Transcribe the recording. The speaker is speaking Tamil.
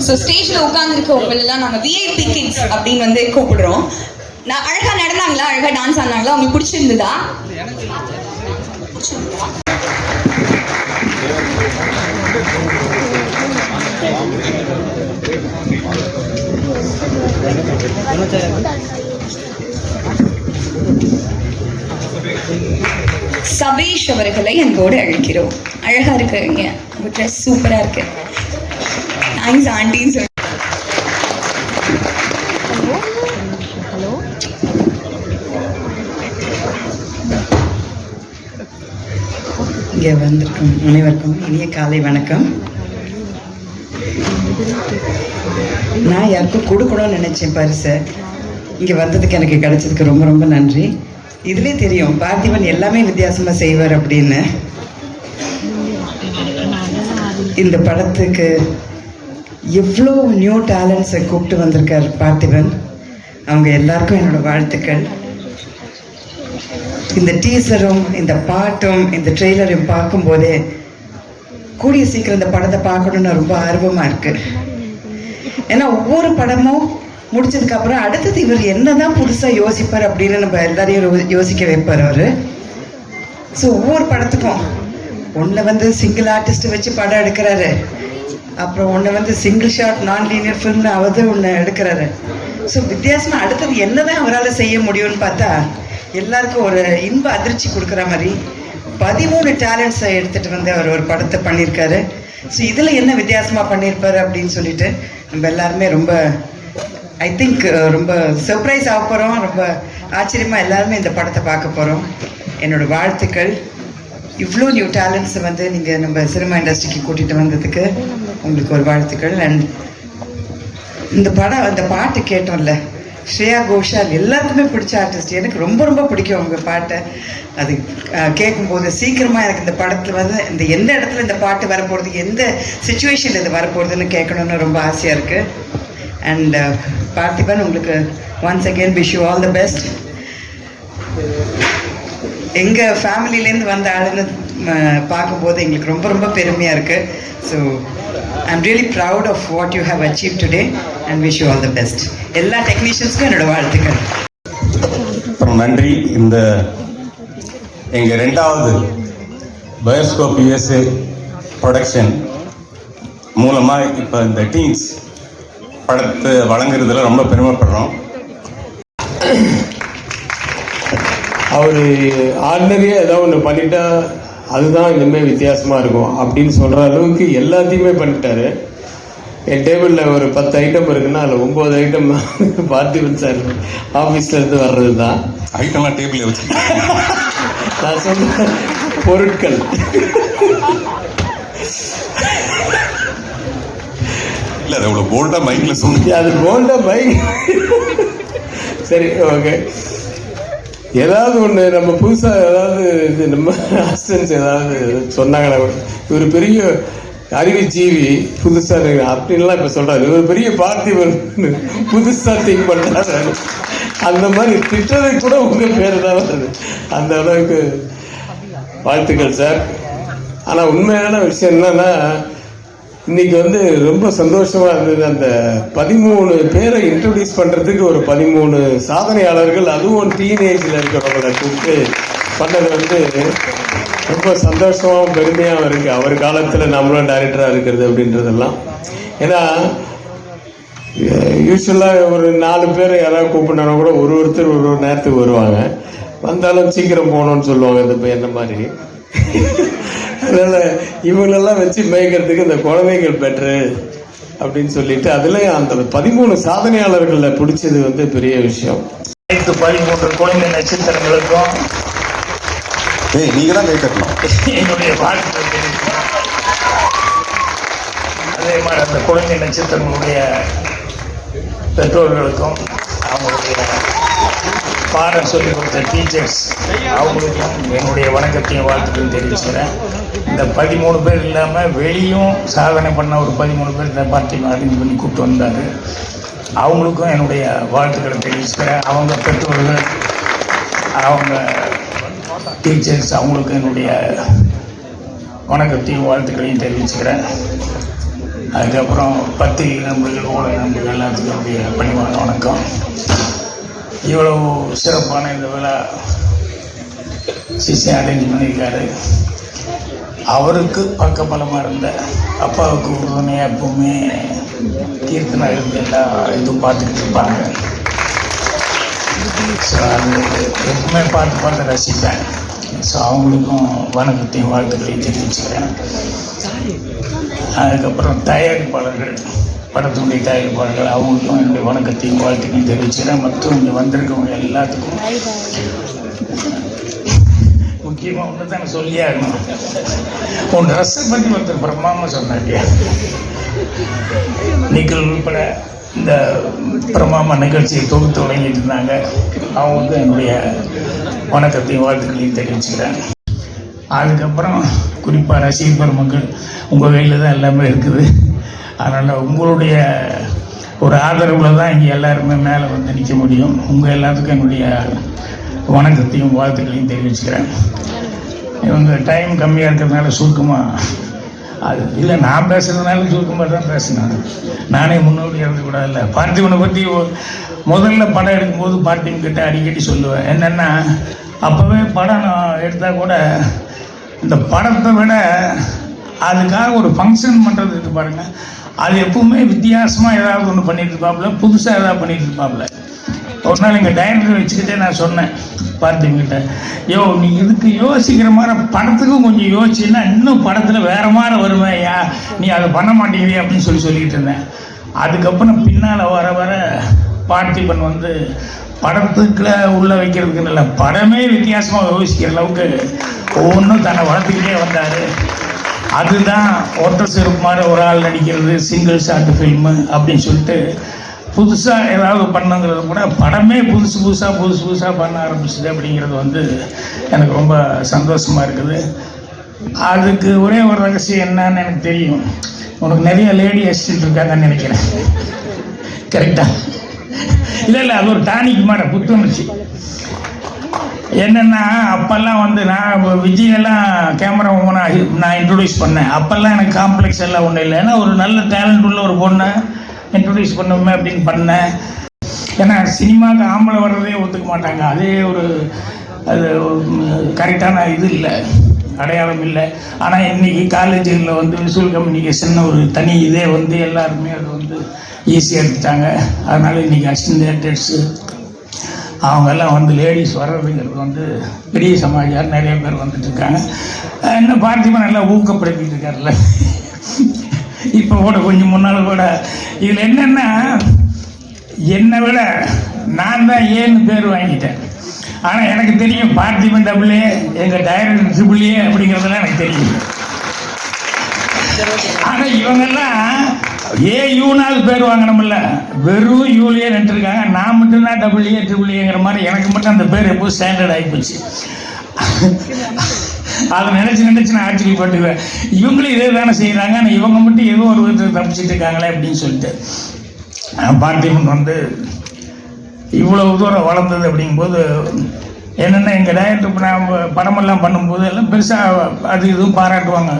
ஸோ ஸ்டேஜில் உட்காந்துருக்கவங்களெல்லாம் நாங்கள் விஐபி கிட்ஸ் அப்படின்னு வந்து கூப்பிடுறோம். நான் அழகாக நடந்தாங்களா, அழகாக டான்ஸ் ஆனாங்களா, உங்களுக்கு பிடிச்சிருந்ததா? சபேஷ் அவர்களை அன்போடு அழைக்கிறோம். அழகா இருக்குங்க, உங்க ட்ரெஸ் சூப்பரா இருக்கு. தேங்க்ஸ் ஆண்டின்னு சொல்லி இங்கே வந்திருக்கும் அனைவருக்கும் இனிய காலை வணக்கம். நான் யாருக்கும் கொடுக்கணும்னு நினைச்சேன் பரிசை. இங்கே வந்ததுக்கு எனக்கு கிடைச்சதுக்கு ரொம்ப ரொம்ப நன்றி. இதுலேயே தெரியும் பார்த்திபன் எல்லாமே வித்தியாசமாக செய்வார் அப்படின்னு. இந்த படத்துக்கு எவ்வளோ நியூ டேலண்ட்ஸை கூப்பிட்டு வந்திருக்கார் பார்த்திபன். அவங்க எல்லாருக்கும் என்னோடய வாழ்த்துக்கள். இந்த டீசரும் இந்த பாட்டும் இந்த ட்ரெய்லரையும் பார்க்கும்போதே கூடிய சீக்கிரம் இந்த படத்தை பார்க்கணுன்னு ரொம்ப ஆர்வமாக இருக்குது. ஏன்னா ஒவ்வொரு படமும் முடிச்சதுக்கப்புறம் அடுத்தது இவர் என்ன தான் புதுசாக யோசிப்பார் அப்படின்னு நம்ம எல்லாரையும் யோசிக்க வைப்பார் அவர். ஸோ ஒவ்வொரு படத்துக்கும் ஒன்றை வந்து சிங்கிள் ஆர்டிஸ்ட்டை வச்சு படம் எடுக்கிறாரு, அப்புறம் ஒன்று வந்து சிங்கிள் ஷாட் நான் லீனியர் ஃபில்ம்னு அவது ஒன்று எடுக்கிறாரு. ஸோ வித்தியாசமாக அடுத்தது என்ன தான் அவரால் செய்ய முடியும்னு பார்த்தா எல்லாருக்கும் ஒரு இன்ப அதிர்ச்சி கொடுக்குற மாதிரி 13 டேலண்ட்ஸை எடுத்துகிட்டு வந்து அவர் ஒரு படத்தை பண்ணியிருக்காரு. ஸோ இதில் என்ன வித்தியாசமாக பண்ணியிருப்பார் அப்படின்னு சொல்லிட்டு நம்ம எல்லாருமே ரொம்ப ஐ திங்க் ரொம்ப சர்ப்ரைஸ் ஆக போகிறோம். ரொம்ப ஆச்சரியமாக எல்லாருமே இந்த படத்தை பார்க்க போகிறோம். என்னோடய வாழ்த்துக்கள். இவ்வளோ நியூ டேலண்ட்ஸை வந்து நீங்கள் நம்ம சினிமா இண்டஸ்ட்ரிக்கு கூட்டிகிட்டு வந்ததுக்கு உங்களுக்கு ஒரு வாழ்த்துக்கள். அண்ட் இந்த பாட்டு கேட்டோம்ல, ஸ்ரேயா கோஷால் எல்லாத்துக்குமே பிடிச்ச ஆர்டிஸ்ட். எனக்கு ரொம்ப ரொம்ப பிடிக்கும் அவங்க பாட்டை. அது கேட்கும்போது சீக்கிரமாக எனக்கு இந்த படத்தில் வந்து இந்த எந்த இடத்துல இந்த பாட்டு வரப்போகிறது, எந்த சுச்சுவேஷனில் இது வரப்போகிறதுன்னு கேட்கணுன்னு ரொம்ப ஆசையாக இருக்குது. அண்ட் பார்த்திபன், உங்களுக்கு once again wish you all the best. எங்கள் ஃபேமிலியிலேருந்து வந்த ஆளுன்னு பார்க்கும்போது எங்களுக்கு ரொம்ப ரொம்ப பெருமையாக இருக்குது. So I'm really proud of what you have achieve today and wish you all the best. எல்லா டெக்னீஷியன்ஸ்க்கும் என்னோட வாழ்த்துக்கள். நன்றி. இந்த எங்கள் 2வது பயோஸ்கோப் USA ப்ரொடக்ஷன் மூலமாக இப்போ இந்த டீன்ஸ் படத்தை வழங்குறதுல ரொம்ப பெருமைப்படுறோம். அவர் ஆர்டினரியாக ஏதோ ஒன்று பண்ணிட்டா அதுதான் இனிமேல் வித்தியாசமாக இருக்கும் அப்படின்னு சொல்கிற அளவுக்கு எல்லாத்தையுமே பண்ணிட்டாரு. என் டேபிளில் ஒரு 10 ஐட்டம் இருக்குன்னா அதில் 9 ஐட்டம் பார்த்திபன் சார் ஆஃபீஸ்லேருந்து வர்றது தான். ஐட்டம்லாம் டேபிளில் வச்சு நான் சொன்ன பொருட்கள் இல்லை, அது அவ்வளோ போல்டாக மைக்கில் சொன்னீங்க. அது போல்டாக மைக். சரி, ஓகே. ஏதாவது ஒன்று நம்ம புதுசாக ஏதாவது இது நம்ம அசிஸ்டன்ஸ் ஏதாவது சொன்னாங்கன்னா, இவர் பெரிய அறிவுஜீவி புதுசாக அப்படின்லாம் இப்போ சொல்கிறாரு. இவர் பெரிய பார்த்திபன் புதுசாக திங்க் பண்ணுறாரு. அந்த மாதிரி திட்டத்துக்கு கூட உங்கள் பேர் தான் வருது. அந்த அளவுக்கு வாழ்த்துக்கள் சார். ஆனால் உண்மையான விஷயம் என்னன்னா, இன்னைக்கு வந்து ரொம்ப சந்தோஷமாக இருந்தது. அந்த 13 பேரை இன்ட்ரடியூஸ் பண்ணுறதுக்கு ஒரு 13 சாதனையாளர்கள், அதுவும் டீனேஜில் இருக்கிறவங்களை கூப்பிட்டு பண்ணது வந்து ரொம்ப சந்தோஷமாகவும் பெருமையாகவும் இருக்குது. அவர் காலத்தில் நம்மளும் டைரக்டராக இருக்கிறது அப்படின்றதெல்லாம். ஏன்னா யூஸ்வலாக ஒரு 4 பேர் யாராவது கூப்பிட்னா கூட ஒருத்தர் ஒரு நேரத்துக்கு வருவாங்க. வந்தாலும் சீக்கிரம் போகணும்னு சொல்லுவாங்க இந்த பையன் மாதிரி. அதனால் இவங்களெல்லாம் வச்சு மேய்க்கிறதுக்கு இந்த குழந்தைகள் பெட்ரு அப்படின்னு சொல்லிட்டு அதில் அந்த 13 சாதனையாளர்களில் பிடிச்சது வந்து பெரிய விஷயம். 13 குழந்தை நட்சத்திரங்களுக்கும் நீங்கள் தான் கை கட்டணும். என்னுடைய வாழ்த்துக்கள் தெரிவிக்கிறேன். அதே மாதிரி அந்த குழந்தை நட்சத்திரங்களுடைய பெற்றோர்களுக்கும், அவங்களுடைய பாடம் சொல்லிக் கொடுத்த டீச்சர்ஸ் அவங்களுக்கும் என்னுடைய வணக்கத்தையும் வாழ்த்துக்கள் தெரிவிச்சுக்கிறேன். இந்த 13 பேர் இல்லாமல் வெளியும் சாதனை பண்ண ஒரு 13 பேர் இந்த பார்ட்டி அரேஞ்ச் பண்ணி கூப்பிட்டு வந்தார். அவங்களுக்கும் என்னுடைய வாழ்த்துக்களை தெரிவிச்சுக்கிறேன். அவங்க பெற்றோர்கள், அவங்க டீச்சர்ஸ், அவங்களுக்கு என்னுடைய வணக்கத்தையும் வாழ்த்துக்களையும் தெரிவிச்சுக்கிறேன். அதுக்கப்புறம் பத்திரிகை நண்பர்கள், ஊடக நண்பர்கள் எல்லாத்துக்கும் என்னுடைய பணிவான வணக்கம். இவ்வளவு சிறப்பான இந்த விழா சிசி அரேஞ்ச் பண்ணியிருக்காரு. அவருக்கு பக்கபலமாக இருந்த அப்பாவுக்கு உறுதுணையாக எப்பவுமே கீர்த்தனா இருந்து எல்லா இதுவும் பார்த்துக்கிட்டு இருப்பாங்க. ஸோ அது எப்பவுமே பார்த்து ரசிப்பேன். ஸோ அவங்களுக்கும் வணக்கத்தையும் வாழ்த்துக்களையும் தெரிவிச்சுக்கிறேன். அதுக்கப்புறம் தயாரிப்பாளர்கள், படத்துடைய தயாரிப்பாளர்கள், அவங்களுக்கும் என்னுடைய வணக்கத்தையும் வாழ்த்துக்களையும் தெரிவிச்சுக்கிறேன். மற்றும் இங்கே வந்திருக்கவங்க எல்லாத்துக்கும் முக்கியமாக ஒன்று தான் நான் சொல்லியே ஆகணும். உன் ட்ரெஸ்ஸை பற்றி ஒருத்தர் பிரம்மாமா சொன்னாங்க. நிக்கல் உள்பட இந்த பிரமாமா நிகழ்ச்சியை தொகுத்து வழங்கிட்டு இருந்தாங்க. அவங்களுக்கு என்னுடைய வணக்கத்தையும் வாழ்த்துக்களையும் தெரிவிச்சுக்கிறேன். அதுக்கப்புறம் குறிப்பாக ரசிகர் பெருமக்கள், உங்கள் கையில் தான் எல்லாமே இருக்குது. அதனால் உங்களுடைய ஒரு ஆதரவில் தான் இங்கே எல்லாருமே மேலே வந்து நிற்க முடியும். உங்கள் எல்லாத்துக்கும் என்னுடைய வணக்கத்தையும் வாழ்த்துக்களையும் தெரிவிச்சுக்கிறேன். இவங்க டைம் கம்மியாக இருக்கிறதுனால சுருக்கமாக அது இல்லை, நான் பேசுகிறதுனால சுருக்கமாக தான் பேசினேன். நானே முன்னோடி இறந்துக்கூடாது. இல்லை, பார்த்திபனை பற்றி முதல்ல படம் எடுக்கும்போது பார்த்திபன் கிட்ட அடிக்கடி சொல்லுவேன். என்னென்னா, அப்போவே படம் நான் எடுத்தால் கூட இந்த படத்தை விட அதுக்காக ஒரு ஃபங்க்ஷன் பண்ணுறது இருக்கு பாருங்கள், அது எப்பவுமே வித்தியாசமாக ஏதாவது ஒன்று பண்ணிட்டு இருப்பாப்புல, புதுசாக ஏதாவது பண்ணிட்டு இருப்பாப்புல. ஒரு நாள் எங்கள் டைரக்டர் வச்சுக்கிட்டே நான் சொன்னேன் பார்த்திங்கிட்ட, யோ நீ இதுக்கு யோசிக்கிற மாதிரி படத்துக்கும் கொஞ்சம் யோசிச்சுன்னா இன்னும் படத்தில் வேற மாதிரி வருவேயா, நீ அதை பண்ண மாட்டேங்கிறியா அப்படின்னு சொல்லிக்கிட்டு இருந்தேன். அதுக்கப்புறம் பின்னால் வர வர பார்த்திபன் வந்து படத்துக்குள்ள உள்ள வைக்கிறதுக்கு நல்ல படமே வித்தியாசமாக யோசிக்கிற அளவுக்கு ஒவ்வொன்றும் தன்னை வளர்த்துக்கிட்டே வந்தார். அதுதான் ஒருத்தர் சிறப்பு மாதிரி ஒரு ஆள் நடிக்கிறது, சிங்கிள் ஷார்ட் ஃபில்மு அப்படின்னு சொல்லிட்டு புதுசாக ஏதாவது பண்ணுங்கிறது கூட படமே புதுசு புதுசாக பண்ண ஆரம்பிச்சுது. அப்படிங்கிறது வந்து எனக்கு ரொம்ப சந்தோஷமாக இருக்குது. அதுக்கு ஒரே ஒரு ரகசியம் என்னன்னு எனக்கு தெரியும். உனக்கு நிறைய லேடி அசிஸ்டன்ட் இருக்காங்கன்னு நினைக்கிறேன். கரெக்டாக? இல்லை, அது ஒரு டானிக் மாதிரி புத்துணர்ச்சி. என்னென்னா, அப்போல்லாம் வந்து நான் விஜயெல்லாம் கேமரா நான் இன்ட்ரொடியூஸ் பண்ணேன். அப்போல்லாம் எனக்கு காம்ப்ளெக்ஸ் எல்லாம் ஒன்றும் இல்லை. ஏன்னா ஒரு நல்ல டேலண்ட் உள்ள ஒரு பொண்ணை இன்ட்ரொடியூஸ் பண்ணுவோமே அப்படின்னு பண்ணேன். ஏன்னா சினிமாவுக்கு ஆம்பளை வர்றதே ஒத்துக்க மாட்டாங்க. அதே ஒரு அது கரெக்டான இது இல்லை, அடையாளம் இல்லை. ஆனால் இன்றைக்கி காலேஜுகளில் வந்து விசுவல் கம்யூனிகேஷன் ஒரு தனி இதே வந்து எல்லாருமே அது வந்து ஈஸியாக எடுத்துட்டாங்க. அதனால் இன்றைக்கி அசிஸ்டன்ட் டைரக்டர்ஸு அவங்கெல்லாம் வந்து லேடிஸ் வர்றதுங்கிறது வந்து பெரிய சமாஜார் நிறைய பேர் வந்துட்டுருக்காங்க. இன்னும் பார்த்திபன் நல்லா ஊக்கப்படுத்திட்டு இருக்காருல்ல. இப்போ கூட கொஞ்சம் முன்னால் கூட இதில் என்னென்னா, என்னை விட நான் தான் ஏன்னு பேர் வாங்கிட்டேன். ஆனால் எனக்கு தெரியும் பார்த்திபன் டபுள்ஏ, எங்கள் டைரக்டர் ட்ரிபிள்ஏ அப்படிங்கிறதெல்லாம் எனக்கு தெரியும். ஆனால் இவங்கெல்லாம் யூனாவது பேர் வாங்கணும்ல, வெறும் யூலியே நின்றுருக்காங்க. நான் மட்டும்தான் டபுள்ஏ ட்ரிபிள்ஏங்கிற மாதிரி எனக்கு மட்டும் அந்த பேர் எப்போது ஸ்டாண்டர்ட் ஆகிப்போச்சு. அதை நினச்சி நான் ஆச்சரியப்பட்டுக்குவேன். இவங்களும் இதே தானே செய்கிறாங்க, ஆனால் இவங்க மட்டும் ஏதோ ஒரு விதத்தில் தப்பிச்சுட்டு இருக்காங்களே அப்படின்னு சொல்லிட்டு. பார்த்திபன் வந்து இவ்வளவு தூரம் வளர்ந்தது அப்படிங்கும்போது என்னென்னா, எங்கள் டைரக்டர் இப்போ நான் படமெல்லாம் பண்ணும்போது எல்லாம் பெருசாக அது இதுவும் பாராட்டுவாங்க.